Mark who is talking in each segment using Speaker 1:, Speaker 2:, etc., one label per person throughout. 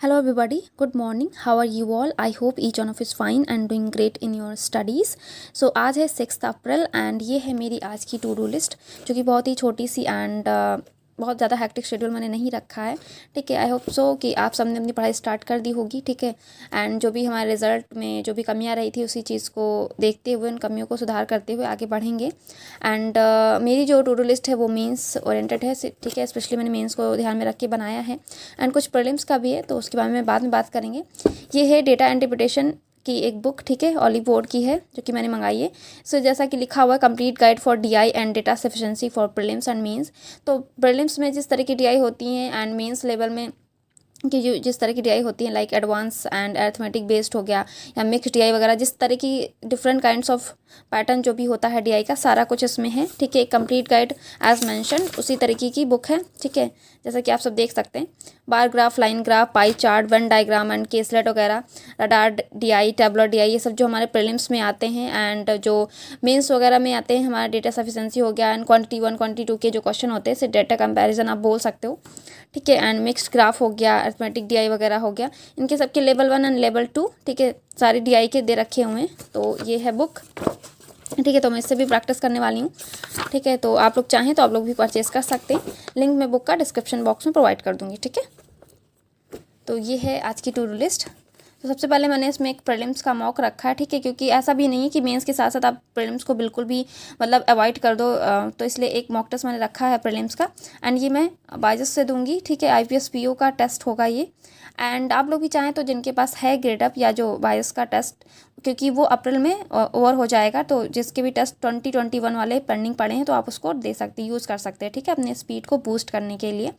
Speaker 1: Hello everybody, good morning. How are you all? I hope each one of is fine and doing great in your studies. So आज है 6 अप्रैल and ये है मेरी आज की to do list जो कि बहुत ही छोटी सी एंड बहुत ज़्यादा हैक्टिक शेड्यूल मैंने नहीं रखा है। ठीक है, आई होप सो कि आप सबने अपनी पढ़ाई स्टार्ट कर दी होगी। ठीक है, एंड जो भी हमारे रिजल्ट में जो भी कमियां रही थी उसी चीज़ को देखते हुए उन कमियों को सुधार करते हुए आगे बढ़ेंगे। एंड मेरी जो टू डू लिस्ट है वो मेंस ओरिएंटेड है। ठीक है, स्पेशली मैंने मेंस को ध्यान में रख के बनाया है एंड कुछ प्रीलिम्स का भी है, तो उसके बारे में बाद में बात करेंगे। ये है डेटा इंटरप्रिटेशन की एक बुक, ठीक है, ऑलिव बोर्ड की है जो कि मैंने मंगाई है। सो जैसा कि लिखा हुआ है complete guide for DI and data sufficiency for prelims and mains. तो प्रीलिम्स में जिस तरह की डीआई होती हैं एंड मेंस लेवल में कि जो जिस तरह की डीआई होती है like advance and arithmetic based हो गया या मिक्स डीआई वगैरह, जिस तरह की डिफरेंट काइंड्स ऑफ पैटर्न जो भी होता है डीआई का, सारा कुछ इसमें है। ठीक है, एक कंप्लीट गाइड एज मेंशन उसी तरीके की बुक है। ठीक है, जैसा कि आप सब देख सकते हैं, bar graph, line graph, pie chart, one diagram and caselet वगैरह, रडार डीआई, टेबलर डीआई, ये सब जो हमारे प्रीलिम्स में आते हैं एंड जो मेंस वगैरह में आते हैं, हमारा डेटा सफिशिएंसी हो गया एंड क्वांटिटी 1 क्वांटिटी 2 के जो क्वेश्चन होते हैं, सिर्फ डेटा कंपैरिजन आप बोल सकते हो। ठीक है, एंड मिक्स्ड ग्राफ हो गया, अरिथमेटिक डीआई वगैरह हो गया, इनके सबके लेवल 1 एंड लेवल 2, ठीक है, सारे डीआई के दे रखे हुए हैं। तो ये है बुक। ठीक है, तो मैं इससे भी प्रैक्टिस करने वाली हूँ। ठीक है, तो आप लोग चाहें तो आप लोग भी परचेज़ कर सकते हैं। लिंक मैं बुक का डिस्क्रिप्शन बॉक्स में प्रोवाइड कर दूँगी। ठीक है, तो ये है आज की टू डू लिस्ट। तो सबसे पहले मैंने इसमें एक प्रीलिम्स का मॉक रखा है। ठीक है, क्योंकि ऐसा भी नहीं है कि मेंस के साथ साथ आप प्रीलिम्स को बिल्कुल भी मतलब अवॉइड कर दो, तो इसलिए एक मॉक टेस्ट मैंने रखा है प्रीलिम्स का एंड ये मैं बायजस से दूंगी। ठीक है, आईपीएस पीओ का टेस्ट होगा ये। एंड आप लोग भी चाहें तो जिनके पास है ग्रेडअप या जो बायस का टेस्ट, क्योंकि वो अप्रैल में ओवर हो जाएगा, तो जिसके भी टेस्ट 2021 वाले पेंडिंग पड़े हैं तो आप उसको दे सकते, यूज़ कर सकते हैं। ठीक है, अपने स्पीड को बूस्ट करने के लिए।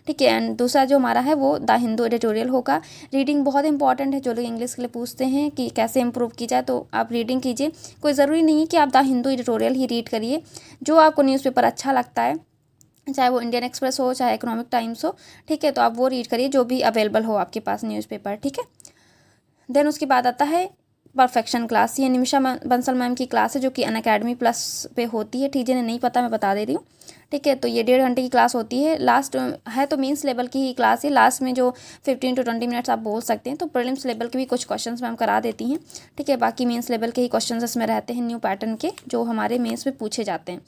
Speaker 1: ठीक है, एंड दूसरा जो हमारा है वो द हिंदू एडिटोरियल होगा। रीडिंग बहुत इंपॉर्टेंट है। जो लोग इंग्लिश के लिए पूछते हैं कि कैसे इंप्रूव की जाए, तो आप रीडिंग कीजिए। कोई ज़रूरी नहीं है कि आप the Hindu editorial he read करिए, जो आपको न्यूज़पेपर अच्छा लगता है, चाहे वो इंडियन एक्सप्रेस हो चाहे इकोनॉमिक टाइम्स हो। ठीक है, तो आप वो रीड करिए जो भी अवेलेबल हो आपके पास न्यूज़पेपर। ठीक है, देन उसके बाद आता है परफेक्शन क्लास। ये निमिषा बंसल मैम की क्लास है जो कि अनअकैडमी प्लस पे होती है। ठीक है, नहीं पता मैं बता दे रही हूँ। ठीक है, तो ये 1.5 घंटे की क्लास होती है। लास्ट है तो मीन्स लेवल की ही क्लास है। लास्ट में जो 15 to 20 मिनट्स आप बोल सकते हैं। तो प्रीलिम्स लेवल के भी कुछ क्वेश्चंस मैम करा देती हैं। ठीक है, बाकी मीन्स लेवल के ही क्वेश्चंस इसमें रहते हैं न्यू पैटर्न के, जो हमारे मेंस में पूछे जाते हैं।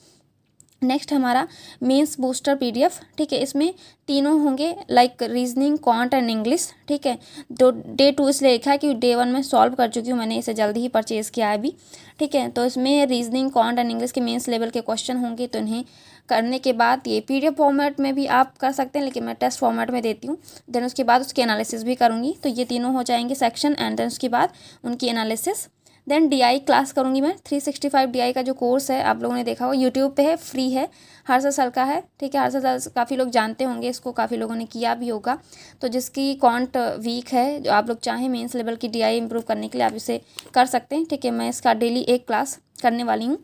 Speaker 1: नेक्स्ट हमारा मेंस बूस्टर पीडीएफ। ठीक है, इसमें तीनों होंगे like reasoning, quant and English. ठीक है, तो डे 2 इसलिए लिखा है कि डे 1 में सॉल्व कर चुकी हूँ, मैंने इसे जल्दी ही परचेज़ किया है अभी। ठीक है, तो इसमें रीजनिंग, क्वांट एंड इंग्लिश के मेंस लेवल के क्वेश्चन होंगे, तो इन्हें करने के बाद ये पीडीएफ फॉर्मेट में भी आप कर सकते हैं, लेकिन मैं टेस्ट फॉर्मेट में देती हूँ। देन उसके बाद उसकी एनालिसिस भी करूँगी। तो ये तीनों हो जाएंगे सेक्शन एंड देन उसके बाद उनकी एनालिसिस। देन डीआई क्लास करूँगी मैं। 365 डीआई का जो कोर्स है आप लोगों ने देखा होगा, यूट्यूब पे है, फ्री है, हर्षद सर का है। ठीक है, हर्षद सर काफ़ी लोग जानते होंगे इसको, काफ़ी लोगों ने किया भी होगा। तो जिसकी कॉन्ट वीक है, जो आप लोग चाहें मेंस लेवल की डीआई इंप्रूव करने के लिए, आप इसे कर सकते हैं। ठीक है, मैं इसका डेली एक क्लास करने वाली हूँ।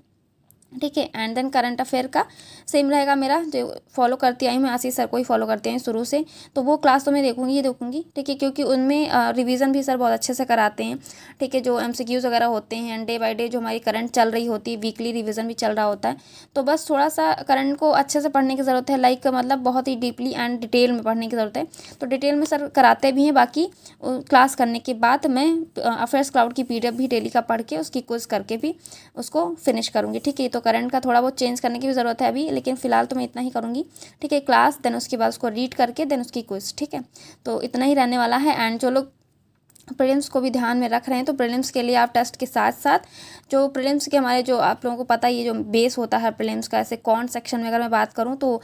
Speaker 1: ठीक है, एंड देन करंट अफेयर का सेम रहेगा मेरा, जो फॉलो करती आई हूँ मैं, आशीष सर को ही फॉलो करते हैं शुरू से, तो वो क्लास तो मैं देखूंगी ही देखूंगी। ठीक है, क्योंकि उनमें रिवीजन भी सर बहुत अच्छे से कराते हैं। ठीक है, जो एमसीक्यूज वगैरह होते हैं एंड डे बाय डे जो हमारी करंट चल रही होती है, वीकली रिवीजन भी चल रहा होता है। तो बस थोड़ा सा करंट को अच्छे से पढ़ने की ज़रूरत है, लाइक मतलब बहुत ही डीपली एंड डिटेल में पढ़ने की ज़रूरत है। तो डिटेल में सर कराते भी हैं। बाकी क्लास करने के बाद मैं अफेयर्स क्लाउड की पीडीएफ भी डेली का पढ़ के उसकी क्विज करके भी उसको फिनिश करूँगी। ठीक है, तो करंट का थोड़ा बहुत चेंज करने की भी ज़रूरत है अभी, लेकिन फिलहाल तो मैं इतना ही करूँगी। ठीक है, क्लास देन उसके बाद उसको रीड करके देन उसकी क्विज। ठीक है, तो इतना ही रहने वाला है। एंड जो लोग प्रीलिम्स को भी ध्यान में रख रहे हैं, तो प्रीलिम्स के लिए आप टेस्ट के साथ साथ जो प्रीलिम्स के हमारे, जो आप लोगों को पता ही, जो बेस होता है प्रीलिम्स का, ऐसे कौन सेक्शन में अगर मैं बात करूँ तो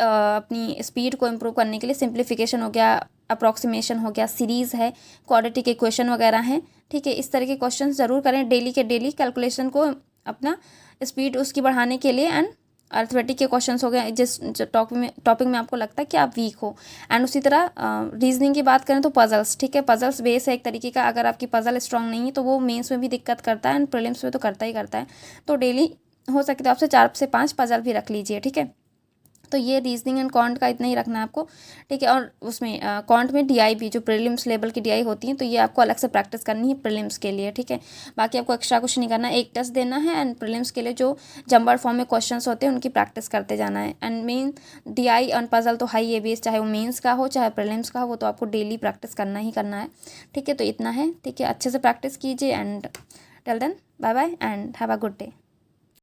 Speaker 1: अपनी स्पीड को इम्प्रूव करने के लिए सिंप्लीफिकेशन हो गया, अप्रॉक्सीमेशन हो गया, सीरीज़ है, क्वाड्रेटिक इक्वेशन वगैरह हैं। ठीक है, इस तरह के क्वेश्चन ज़रूर करें डेली के डेली, कैलकुलेशन को अपना स्पीड उसकी बढ़ाने के लिए। एंड अर्थमेटिक के क्वेश्चंस हो गए जिस टॉपिक में आपको लगता है कि आप वीक हो। एंड उसी तरह रीजनिंग की बात करें तो पजल्स। ठीक है, पजल्स बेस है एक तरीके का, अगर आपकी पजल स्ट्रांग नहीं है तो वो मेंस में भी दिक्कत करता है एंड प्रीलिम्स में तो करता ही करता है। तो डेली हो सके तो आपसे 4 से 5 पजल भी रख लीजिए। ठीक है, तो ये रीजनिंग एंड कॉन्ट का इतना ही रखना है आपको, ठीक है। और उसमें कॉन्ट में डीआई भी, जो प्रीलिम्स लेवल की डीआई होती है, तो ये आपको अलग से प्रैक्टिस करनी है प्रीलिम्स के लिए, ठीक है। बाकी आपको एक्स्ट्रा कुछ नहीं करना है, एक टेस्ट देना है एंड प्रीलिम्स के लिए जो जंबर फॉर्म में क्वेश्चंस होते हैं उनकी प्रैक्टिस करते जाना है। एंड मेन डीआई और पजल तो हाई एबीएस, चाहे वो मेंस का हो चाहे प्रीलिम्स का हो, वो तो आपको डेली प्रैक्टिस करना ही करना है, ठीक है। तो इतना है, ठीक है। अच्छे से प्रैक्टिस कीजिए and till then bye bye and have a good day.